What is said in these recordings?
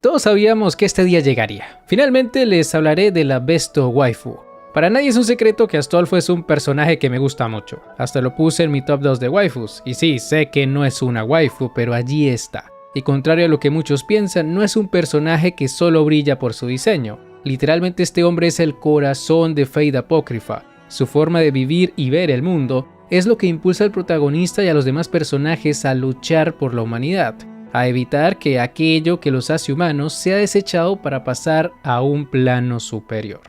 Todos sabíamos que este día llegaría. Finalmente les hablaré de la Besto Waifu. Para nadie es un secreto que Astolfo es un personaje que me gusta mucho. Hasta lo puse en mi top 2 de waifus. Y sí, sé que no es una waifu, pero allí está. Y contrario a lo que muchos piensan, no es un personaje que solo brilla por su diseño. Literalmente este hombre es el corazón de Fate Apócrifa. Su forma de vivir y ver el mundo es lo que impulsa al protagonista y a los demás personajes a luchar por la humanidad, a evitar que aquello que los hace humanos sea desechado para pasar a un plano superior.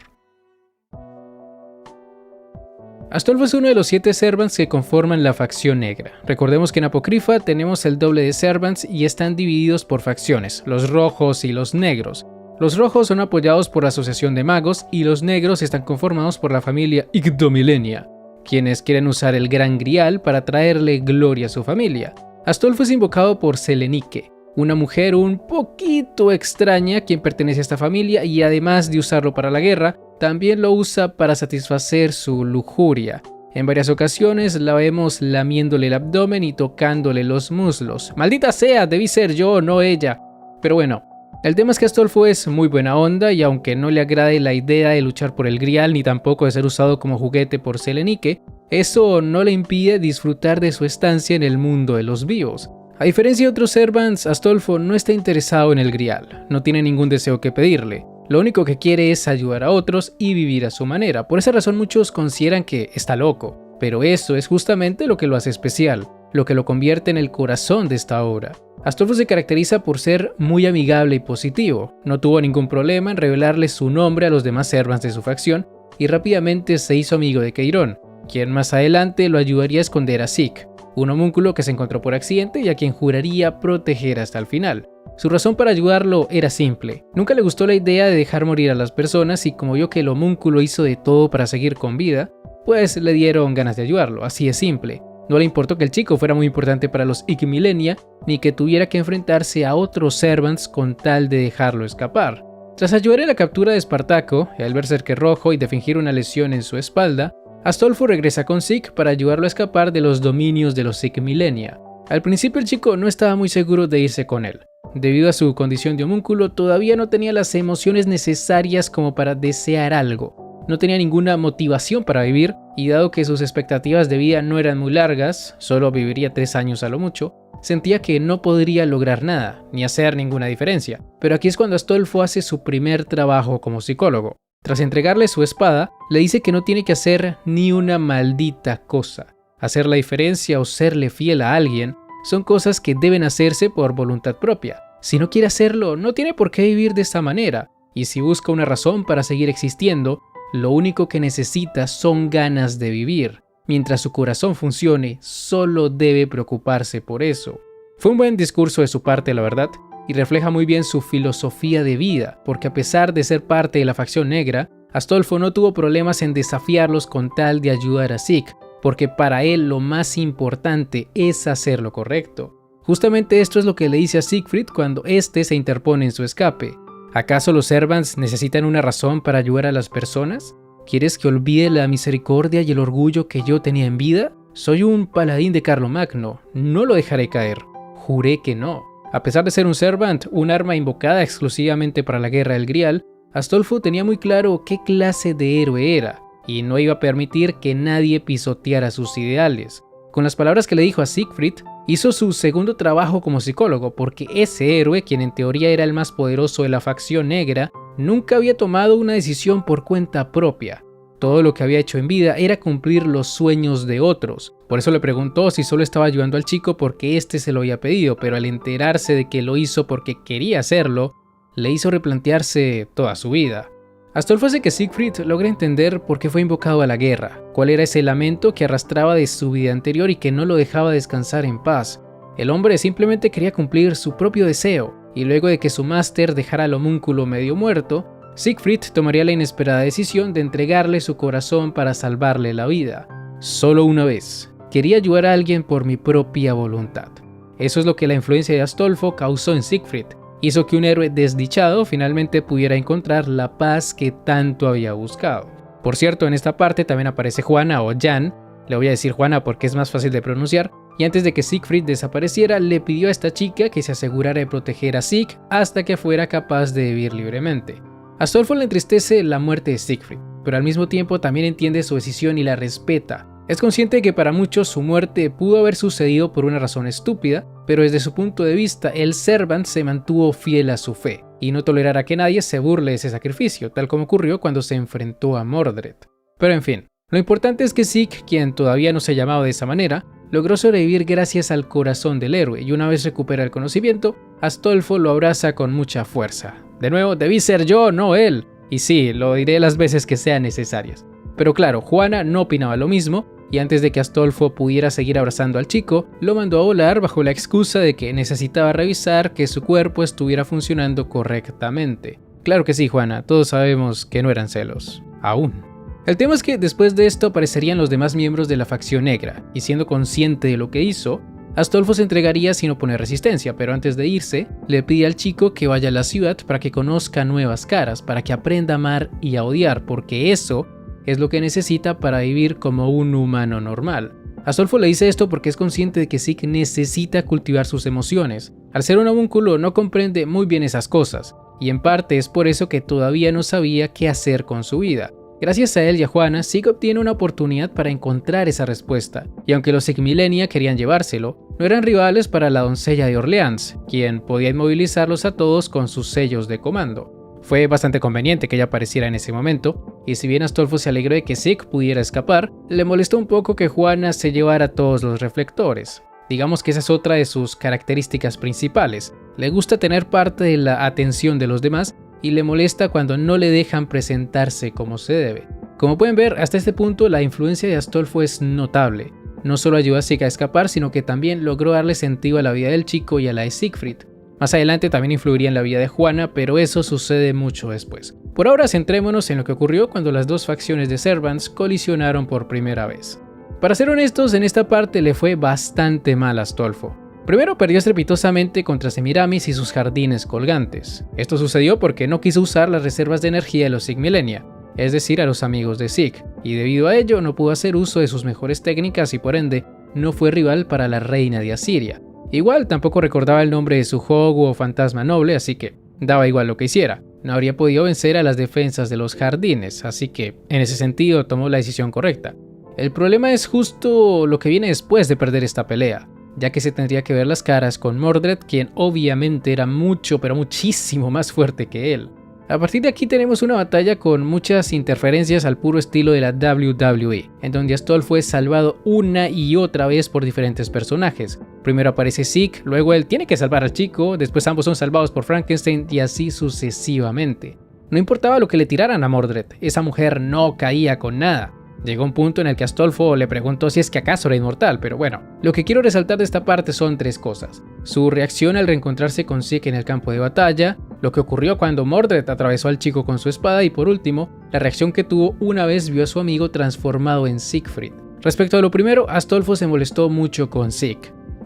Astolfo es uno de los 7 Servants que conforman la facción negra. Recordemos que en Apócrifa tenemos el doble de Servants y están divididos por facciones, los rojos y los negros. Los rojos son apoyados por la Asociación de Magos y los negros están conformados por la familia Igdomilenia, quienes quieren usar el Gran Grial para traerle gloria a su familia. Astolfo es invocado por Selenike, una mujer un poquito extraña quien pertenece a esta familia y además de usarlo para la guerra, también lo usa para satisfacer su lujuria. En varias ocasiones la vemos lamiéndole el abdomen y tocándole los muslos. ¡Maldita sea! Debí ser yo, no ella. Pero bueno, el tema es que Astolfo es muy buena onda y aunque no le agrade la idea de luchar por el Grial ni tampoco de ser usado como juguete por Selenike, eso no le impide disfrutar de su estancia en el mundo de los vivos. A diferencia de otros Servants, Astolfo no está interesado en el Grial, no tiene ningún deseo que pedirle. Lo único que quiere es ayudar a otros y vivir a su manera. Por esa razón muchos consideran que está loco, pero eso es justamente lo que lo hace especial, lo que lo convierte en el corazón de esta obra. Astolfo se caracteriza por ser muy amigable y positivo, no tuvo ningún problema en revelarle su nombre a los demás Servants de su facción y rápidamente se hizo amigo de Keirón, quien más adelante lo ayudaría a esconder a Zeke, un homúnculo que se encontró por accidente y a quien juraría proteger hasta el final. Su razón para ayudarlo era simple, nunca le gustó la idea de dejar morir a las personas y como vio que el homúnculo hizo de todo para seguir con vida, pues le dieron ganas de ayudarlo, así de simple. No le importó que el chico fuera muy importante para los Igmilenia, ni que tuviera que enfrentarse a otros Servants con tal de dejarlo escapar. Tras ayudar en la captura de Espartaco, el berserker rojo y de fingir una lesión en su espalda, Astolfo regresa con Zeke para ayudarlo a escapar de los dominios de los Igmilenia. Al principio el chico no estaba muy seguro de irse con él. Debido a su condición de homúnculo, todavía no tenía las emociones necesarias como para desear algo. No tenía ninguna motivación para vivir y dado que sus expectativas de vida no eran muy largas, solo viviría 3 años a lo mucho, sentía que no podría lograr nada, ni hacer ninguna diferencia. Pero aquí es cuando Astolfo hace su primer trabajo como psicólogo. Tras entregarle su espada, le dice que no tiene que hacer ni una maldita cosa. Hacer la diferencia o serle fiel a alguien son cosas que deben hacerse por voluntad propia. Si no quiere hacerlo, no tiene por qué vivir de esta manera. Y si busca una razón para seguir existiendo, lo único que necesita son ganas de vivir. Mientras su corazón funcione, solo debe preocuparse por eso. Fue un buen discurso de su parte, la verdad, y refleja muy bien su filosofía de vida, porque a pesar de ser parte de la facción negra, Astolfo no tuvo problemas en desafiarlos con tal de ayudar a Zeke, porque para él lo más importante es hacer lo correcto. Justamente esto es lo que le dice a Siegfried cuando éste se interpone en su escape. ¿Acaso los Servants necesitan una razón para ayudar a las personas? ¿Quieres que olvide la misericordia y el orgullo que yo tenía en vida? Soy un paladín de Carlomagno, no lo dejaré caer. Juré que no. A pesar de ser un Servant, un arma invocada exclusivamente para la guerra del Grial, Astolfo tenía muy claro qué clase de héroe era, y no iba a permitir que nadie pisoteara sus ideales. Con las palabras que le dijo a Siegfried, hizo su segundo trabajo como psicólogo, porque ese héroe, quien en teoría era el más poderoso de la facción negra, nunca había tomado una decisión por cuenta propia. Todo lo que había hecho en vida era cumplir los sueños de otros. Por eso le preguntó si solo estaba ayudando al chico porque éste se lo había pedido, pero al enterarse de que lo hizo porque quería hacerlo, le hizo replantearse toda su vida. Astolfo hace que Siegfried logre entender por qué fue invocado a la guerra, cuál era ese lamento que arrastraba de su vida anterior y que no lo dejaba descansar en paz. El hombre simplemente quería cumplir su propio deseo, y luego de que su máster dejara al homúnculo medio muerto, Siegfried tomaría la inesperada decisión de entregarle su corazón para salvarle la vida. Solo una vez. Quería ayudar a alguien por mi propia voluntad. Eso es lo que la influencia de Astolfo causó en Siegfried. Hizo que un héroe desdichado finalmente pudiera encontrar la paz que tanto había buscado. Por cierto, en esta parte también aparece Juana o Jan, le voy a decir Juana porque es más fácil de pronunciar, y antes de que Siegfried desapareciera le pidió a esta chica que se asegurara de proteger a Sieg hasta que fuera capaz de vivir libremente. Astolfo le entristece la muerte de Siegfried, pero al mismo tiempo también entiende su decisión y la respeta. Es consciente de que para muchos su muerte pudo haber sucedido por una razón estúpida, pero desde su punto de vista el Servant se mantuvo fiel a su fe y no tolerará que nadie se burle de ese sacrificio, tal como ocurrió cuando se enfrentó a Mordred. Pero en fin, lo importante es que Sieg, quien todavía no se llamaba de esa manera, logró sobrevivir gracias al corazón del héroe y una vez recupera el conocimiento, Astolfo lo abraza con mucha fuerza. De nuevo, debí ser yo, no él. Y sí, lo diré las veces que sean necesarias. Pero claro, Juana no opinaba lo mismo, y antes de que Astolfo pudiera seguir abrazando al chico, lo mandó a volar bajo la excusa de que necesitaba revisar que su cuerpo estuviera funcionando correctamente. Claro que sí, Juana, todos sabemos que no eran celos. Aún. El tema es que después de esto aparecerían los demás miembros de la facción negra, y siendo consciente de lo que hizo, Astolfo se entregaría sin oponer resistencia, pero antes de irse, le pide al chico que vaya a la ciudad para que conozca nuevas caras, para que aprenda a amar y a odiar, porque eso es lo que necesita para vivir como un humano normal. Astolfo le dice esto porque es consciente de que Sieg necesita cultivar sus emociones. Al ser un homúnculo no comprende muy bien esas cosas, y en parte es por eso que todavía no sabía qué hacer con su vida. Gracias a él y a Juana, Sieg obtiene una oportunidad para encontrar esa respuesta, y aunque los Sigmilenia querían llevárselo, no eran rivales para la doncella de Orleans, quien podía inmovilizarlos a todos con sus sellos de comando. Fue bastante conveniente que ella apareciera en ese momento, y si bien Astolfo se alegró de que Sieg pudiera escapar, le molestó un poco que Juana se llevara todos los reflectores. Digamos que esa es otra de sus características principales. Le gusta tener parte de la atención de los demás, y le molesta cuando no le dejan presentarse como se debe. Como pueden ver, hasta este punto la influencia de Astolfo es notable. No solo ayudó a Sieg a escapar, sino que también logró darle sentido a la vida del chico y a la de Siegfried. Más adelante también influiría en la vida de Juana, pero eso sucede mucho después. Por ahora centrémonos en lo que ocurrió cuando las dos facciones de Servants colisionaron por primera vez. Para ser honestos, en esta parte le fue bastante mal a Astolfo. Primero perdió estrepitosamente contra Semiramis y sus jardines colgantes. Esto sucedió porque no quiso usar las reservas de energía de los Sigmilenia, es decir, a los amigos de Sieg, y debido a ello no pudo hacer uso de sus mejores técnicas y por ende no fue rival para la reina de Asiria. Igual tampoco recordaba el nombre de su Hogu o fantasma noble, así que daba igual lo que hiciera. No habría podido vencer a las defensas de los jardines, así que en ese sentido tomó la decisión correcta. El problema es justo lo que viene después de perder esta pelea, ya que se tendría que ver las caras con Mordred, quien obviamente era mucho, pero muchísimo más fuerte que él. A partir de aquí tenemos una batalla con muchas interferencias al puro estilo de la WWE, en donde Astolfo es salvado una y otra vez por diferentes personajes. Primero aparece Sieg, luego él tiene que salvar al chico, después ambos son salvados por Frankenstein y así sucesivamente. No importaba lo que le tiraran a Mordred, esa mujer no caía con nada. Llegó un punto en el que Astolfo le preguntó si es que acaso era inmortal, pero bueno, lo que quiero resaltar de esta parte son tres cosas. Su reacción al reencontrarse con Sieg en el campo de batalla, lo que ocurrió cuando Mordred atravesó al chico con su espada y por último, la reacción que tuvo una vez vio a su amigo transformado en Siegfried. Respecto a lo primero, Astolfo se molestó mucho con Sieg.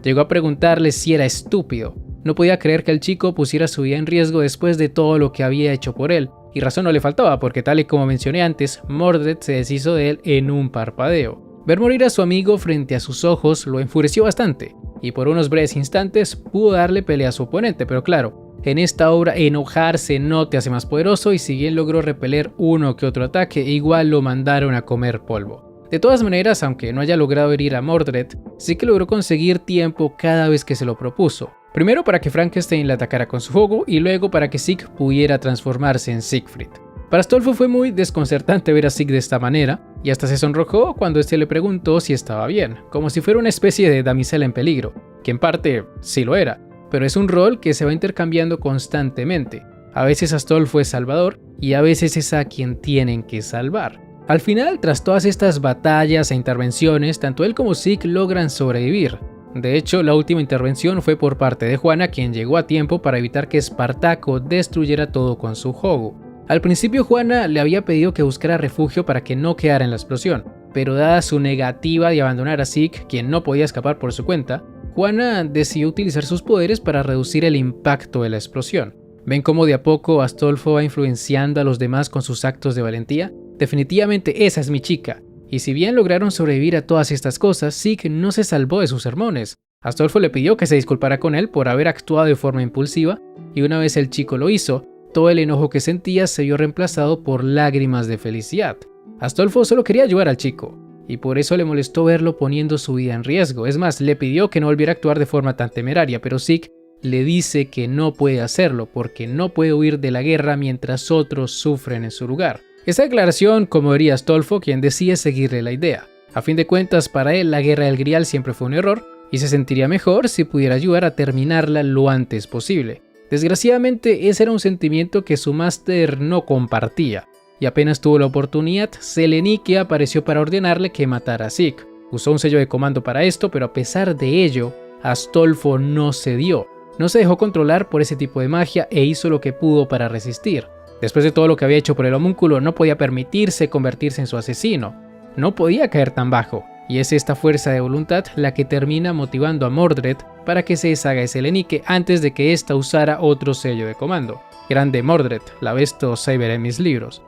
Llegó a preguntarle si era estúpido. No podía creer que el chico pusiera su vida en riesgo después de todo lo que había hecho por él. Y razón no le faltaba porque tal y como mencioné antes, Mordred se deshizo de él en un parpadeo. Ver morir a su amigo frente a sus ojos lo enfureció bastante, y por unos breves instantes pudo darle pelea a su oponente, pero claro, en esta obra enojarse no te hace más poderoso y si bien logró repeler uno que otro ataque, igual lo mandaron a comer polvo. De todas maneras, aunque no haya logrado herir a Mordred, sí que logró conseguir tiempo cada vez que se lo propuso. Primero para que Frankenstein le atacara con su fuego y luego para que Sieg pudiera transformarse en Siegfried. Para Astolfo fue muy desconcertante ver a Sieg de esta manera y hasta se sonrojó cuando este le preguntó si estaba bien, como si fuera una especie de damisela en peligro, que en parte sí lo era, pero es un rol que se va intercambiando constantemente. A veces Astolfo es salvador y a veces es a quien tienen que salvar. Al final, tras todas estas batallas e intervenciones, tanto él como Sieg logran sobrevivir. De hecho, la última intervención fue por parte de Juana, quien llegó a tiempo para evitar que Espartaco destruyera todo con su Hogu. Al principio Juana le había pedido que buscara refugio para que no quedara en la explosión, pero dada su negativa de abandonar a Sieg, quien no podía escapar por su cuenta, Juana decidió utilizar sus poderes para reducir el impacto de la explosión. ¿Ven cómo de a poco Astolfo va influenciando a los demás con sus actos de valentía? Definitivamente esa es mi chica. Y si bien lograron sobrevivir a todas estas cosas, Zeke no se salvó de sus sermones. Astolfo le pidió que se disculpara con él por haber actuado de forma impulsiva, y una vez el chico lo hizo, todo el enojo que sentía se vio reemplazado por lágrimas de felicidad. Astolfo solo quería ayudar al chico, y por eso le molestó verlo poniendo su vida en riesgo. Es más, le pidió que no volviera a actuar de forma tan temeraria, pero Zeke le dice que no puede hacerlo porque no puede huir de la guerra mientras otros sufren en su lugar. Esta declaración conmovería a Astolfo, quien decide seguirle la idea. A fin de cuentas, para él la guerra del Grial siempre fue un error y se sentiría mejor si pudiera ayudar a terminarla lo antes posible. Desgraciadamente, ese era un sentimiento que su máster no compartía, y apenas tuvo la oportunidad, Selenikë apareció para ordenarle que matara a Zeke. Usó un sello de comando para esto, pero a pesar de ello, Astolfo no cedió. No se dejó controlar por ese tipo de magia e hizo lo que pudo para resistir. Después de todo lo que había hecho por el homúnculo, no podía permitirse convertirse en su asesino. No podía caer tan bajo, y es esta fuerza de voluntad la que termina motivando a Mordred para que se deshaga de Selenikë antes de que ésta usara otro sello de comando. Grande Mordred, la ves todos saber en mis libros.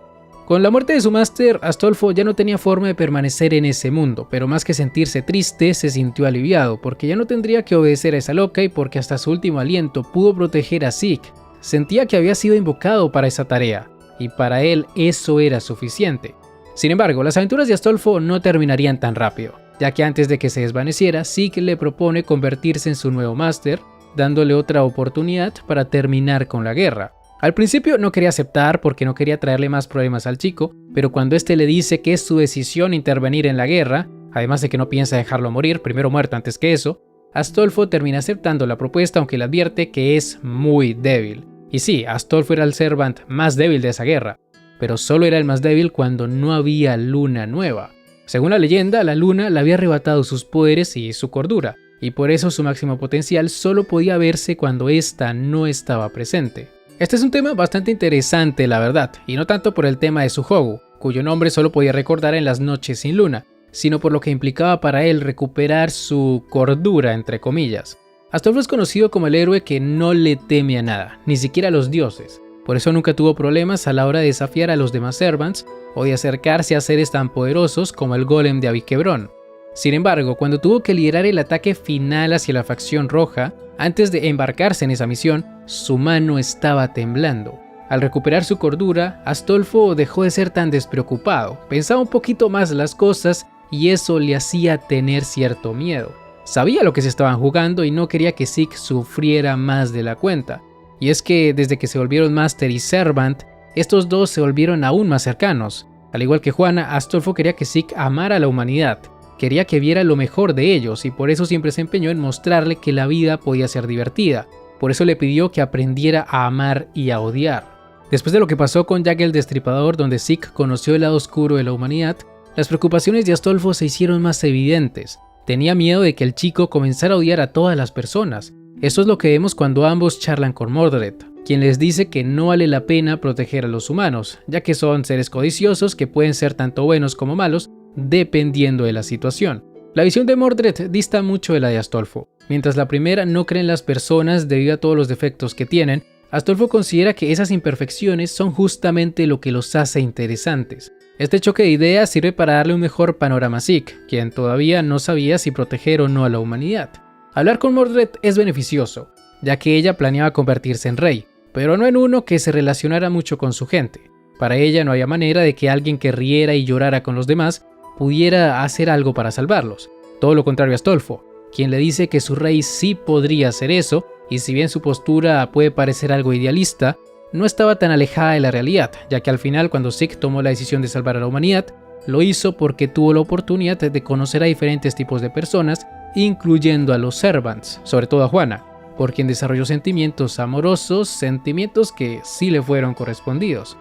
Con la muerte de su máster, Astolfo ya no tenía forma de permanecer en ese mundo, pero más que sentirse triste, se sintió aliviado, porque ya no tendría que obedecer a esa loca y porque hasta su último aliento pudo proteger a Zeke. Sentía que había sido invocado para esa tarea, y para él eso era suficiente. Sin embargo, las aventuras de Astolfo no terminarían tan rápido, ya que antes de que se desvaneciera, Zeke le propone convertirse en su nuevo máster, dándole otra oportunidad para terminar con la guerra. Al principio no quería aceptar porque no quería traerle más problemas al chico, pero cuando este le dice que es su decisión intervenir en la guerra, además de que no piensa dejarlo morir, primero muerto antes que eso, Astolfo termina aceptando la propuesta, aunque le advierte que es muy débil. Y sí, Astolfo era el Servant más débil de esa guerra, pero solo era el más débil cuando no había luna nueva. Según la leyenda, la luna le había arrebatado sus poderes y su cordura, y por eso su máximo potencial solo podía verse cuando ésta no estaba presente. Este es un tema bastante interesante, la verdad, y no tanto por el tema de su Hogu, cuyo nombre solo podía recordar en las noches sin luna, sino por lo que implicaba para él recuperar su cordura, entre comillas. Astolfo es conocido como el héroe que no le teme a nada, ni siquiera a los dioses. Por eso nunca tuvo problemas a la hora de desafiar a los demás Servants o de acercarse a seres tan poderosos como el Golem de Aviquebrón. Sin embargo, cuando tuvo que liderar el ataque final hacia la facción roja, antes de embarcarse en esa misión, su mano estaba temblando. Al recuperar su cordura, Astolfo dejó de ser tan despreocupado, pensaba un poquito más las cosas y eso le hacía tener cierto miedo. Sabía lo que se estaban jugando y no quería que Zeke sufriera más de la cuenta. Y es que desde que se volvieron Master y Servant, estos dos se volvieron aún más cercanos. Al igual que Juana, Astolfo quería que Zeke amara a la humanidad. Quería que viera lo mejor de ellos y por eso siempre se empeñó en mostrarle que la vida podía ser divertida. Por eso le pidió que aprendiera a amar y a odiar. Después de lo que pasó con Jack el Destripador, donde Zeke conoció el lado oscuro de la humanidad, las preocupaciones de Astolfo se hicieron más evidentes. Tenía miedo de que el chico comenzara a odiar a todas las personas. Esto es lo que vemos cuando ambos charlan con Mordred, quien les dice que no vale la pena proteger a los humanos, ya que son seres codiciosos que pueden ser tanto buenos como malos, dependiendo de la situación. La visión de Mordred dista mucho de la de Astolfo. Mientras la primera no cree en las personas debido a todos los defectos que tienen, Astolfo considera que esas imperfecciones son justamente lo que los hace interesantes. Este choque de ideas sirve para darle un mejor panorama a Zeke, quien todavía no sabía si proteger o no a la humanidad. Hablar con Mordred es beneficioso, ya que ella planeaba convertirse en rey, pero no en uno que se relacionara mucho con su gente. Para ella no había manera de que alguien que riera y llorara con los demás pudiera hacer algo para salvarlos. Todo lo contrario a Astolfo, quien le dice que su rey sí podría hacer eso, y si bien su postura puede parecer algo idealista, no estaba tan alejada de la realidad, ya que al final cuando Zeke tomó la decisión de salvar a la humanidad, lo hizo porque tuvo la oportunidad de conocer a diferentes tipos de personas, incluyendo a los Servants, sobre todo a Juana, por quien desarrolló sentimientos amorosos, sentimientos que sí le fueron correspondidos.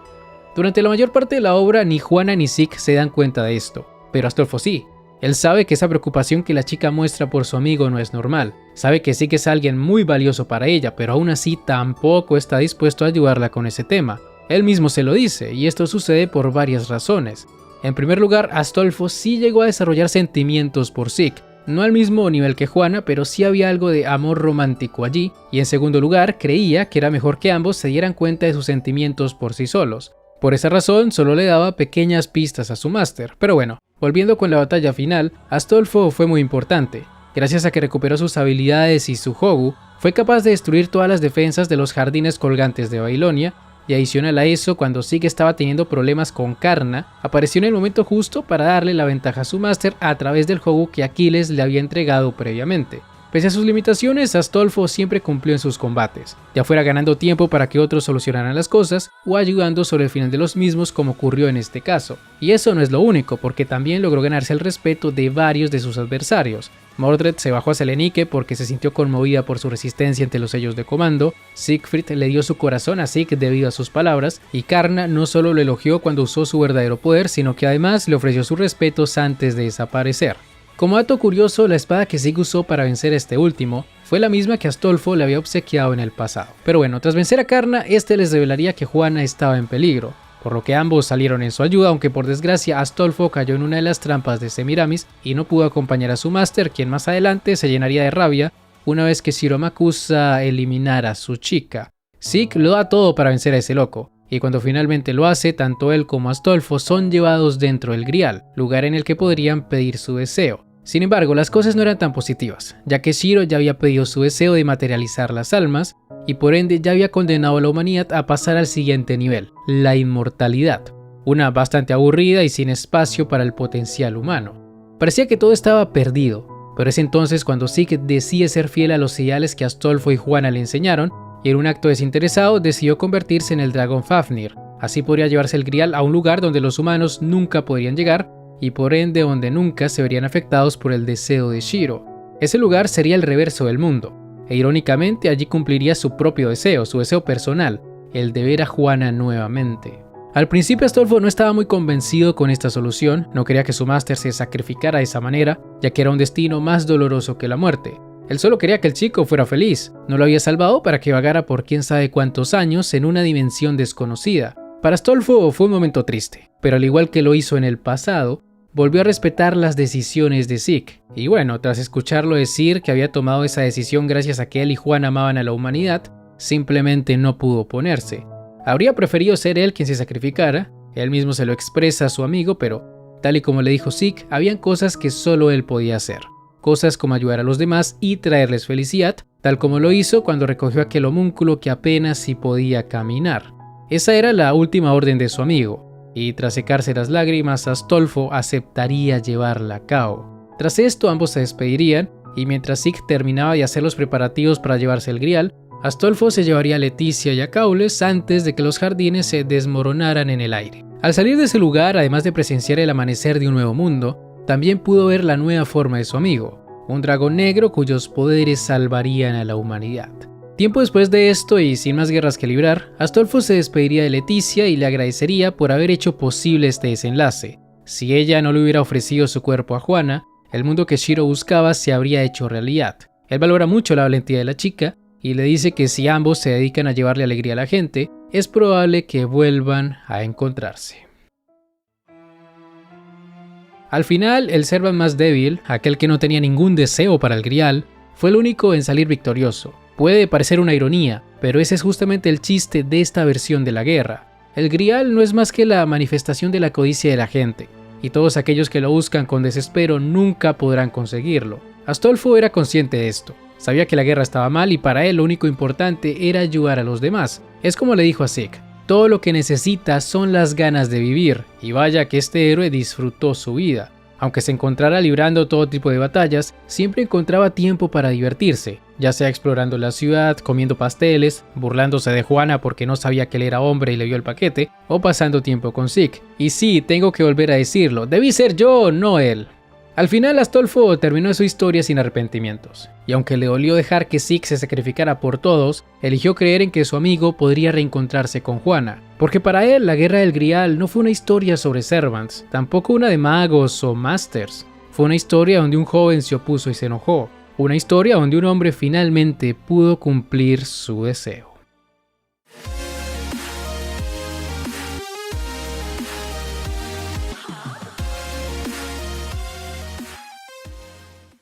Durante la mayor parte de la obra ni Juana ni Zeke se dan cuenta de esto, pero Astolfo sí. Él sabe que esa preocupación que la chica muestra por su amigo no es normal, sabe que Zeke es alguien muy valioso para ella, pero aún así tampoco está dispuesto a ayudarla con ese tema. Él mismo se lo dice, y esto sucede por varias razones. En primer lugar, Astolfo sí llegó a desarrollar sentimientos por Zeke, no al mismo nivel que Juana, pero sí había algo de amor romántico allí, y en segundo lugar, creía que era mejor que ambos se dieran cuenta de sus sentimientos por sí solos. Por esa razón solo le daba pequeñas pistas a su máster. Pero bueno, volviendo con la batalla final, Astolfo fue muy importante. Gracias a que recuperó sus habilidades y su Hogu, fue capaz de destruir todas las defensas de los jardines colgantes de Babilonia, y adicional a eso, cuando Zeke estaba teniendo problemas con Karna, apareció en el momento justo para darle la ventaja a su máster a través del Hogu que Aquiles le había entregado previamente. Pese a sus limitaciones, Astolfo siempre cumplió en sus combates, ya fuera ganando tiempo para que otros solucionaran las cosas o ayudando sobre el final de los mismos como ocurrió en este caso. Y eso no es lo único, porque también logró ganarse el respeto de varios de sus adversarios. Mordred se bajó a Selenique porque se sintió conmovida por su resistencia ante los sellos de comando, Siegfried le dio su corazón a Zeke debido a sus palabras, y Karna no solo lo elogió cuando usó su verdadero poder, sino que además le ofreció sus respetos antes de desaparecer. Como dato curioso, la espada que Zeke usó para vencer a este último fue la misma que Astolfo le había obsequiado en el pasado. Pero bueno, tras vencer a Karna, este les revelaría que Juana estaba en peligro, por lo que ambos salieron en su ayuda, aunque por desgracia Astolfo cayó en una de las trampas de Semiramis y no pudo acompañar a su máster, quien más adelante se llenaría de rabia una vez que Shiro Makusa eliminara a su chica. Zeke lo da todo para vencer a ese loco, y cuando finalmente lo hace, tanto él como Astolfo son llevados dentro del Grial, lugar en el que podrían pedir su deseo. Sin embargo, las cosas no eran tan positivas, ya que Shiro ya había pedido su deseo de materializar las almas, y por ende ya había condenado a la humanidad a pasar al siguiente nivel, la inmortalidad, una bastante aburrida y sin espacio para el potencial humano. Parecía que todo estaba perdido, pero es entonces cuando Zeke decide ser fiel a los ideales que Astolfo y Juana le enseñaron, y en un acto desinteresado decidió convertirse en el dragón Fafnir. Así podría llevarse el Grial a un lugar donde los humanos nunca podrían llegar, y por ende donde nunca se verían afectados por el deseo de Shiro. Ese lugar sería el reverso del mundo, e irónicamente allí cumpliría su propio deseo, su deseo personal, el de ver a Juana nuevamente. Al principio Astolfo no estaba muy convencido con esta solución, no quería que su máster se sacrificara de esa manera, ya que era un destino más doloroso que la muerte. Él solo quería que el chico fuera feliz, no lo había salvado para que vagara por quién sabe cuántos años en una dimensión desconocida. Para Astolfo fue un momento triste, pero al igual que lo hizo en el pasado, volvió a respetar las decisiones de Zeke. Y bueno, tras escucharlo decir que había tomado esa decisión gracias a que él y Juan amaban a la humanidad, simplemente no pudo oponerse. Habría preferido ser él quien se sacrificara, él mismo se lo expresa a su amigo, pero tal y como le dijo Zeke, habían cosas que solo él podía hacer. Cosas como ayudar a los demás y traerles felicidad, tal como lo hizo cuando recogió aquel homúnculo que apenas si podía caminar. Esa era la última orden de su amigo, y tras secarse las lágrimas, Astolfo aceptaría llevarla a cabo. Tras esto ambos se despedirían, y mientras Zeke terminaba de hacer los preparativos para llevarse el Grial, Astolfo se llevaría a Leticia y a Caules antes de que los jardines se desmoronaran en el aire. Al salir de ese lugar, además de presenciar el amanecer de un nuevo mundo, también pudo ver la nueva forma de su amigo, un dragón negro cuyos poderes salvarían a la humanidad. Tiempo después de esto y sin más guerras que librar, Astolfo se despediría de Leticia y le agradecería por haber hecho posible este desenlace. Si ella no le hubiera ofrecido su cuerpo a Juana, el mundo que Shiro buscaba se habría hecho realidad. Él valora mucho la valentía de la chica y le dice que si ambos se dedican a llevarle alegría a la gente, es probable que vuelvan a encontrarse. Al final, el Servant más débil, aquel que no tenía ningún deseo para el Grial, fue el único en salir victorioso. Puede parecer una ironía, pero ese es justamente el chiste de esta versión de la guerra. El Grial no es más que la manifestación de la codicia de la gente, y todos aquellos que lo buscan con desespero nunca podrán conseguirlo. Astolfo era consciente de esto, sabía que la guerra estaba mal y para él lo único importante era ayudar a los demás. Es como le dijo a Zeke, todo lo que necesita son las ganas de vivir, y vaya que este héroe disfrutó su vida. Aunque se encontrara librando todo tipo de batallas, siempre encontraba tiempo para divertirse, ya sea explorando la ciudad, comiendo pasteles, burlándose de Juana porque no sabía que él era hombre y le dio el paquete, o pasando tiempo con Zeke. Y sí, tengo que volver a decirlo, debí ser yo, no él. Al final Astolfo terminó su historia sin arrepentimientos, y aunque le dolió dejar que Zeke se sacrificara por todos, eligió creer en que su amigo podría reencontrarse con Juana, porque para él la guerra del Grial no fue una historia sobre servants, tampoco una de magos o masters, fue una historia donde un joven se opuso y se enojó, una historia donde un hombre finalmente pudo cumplir su deseo.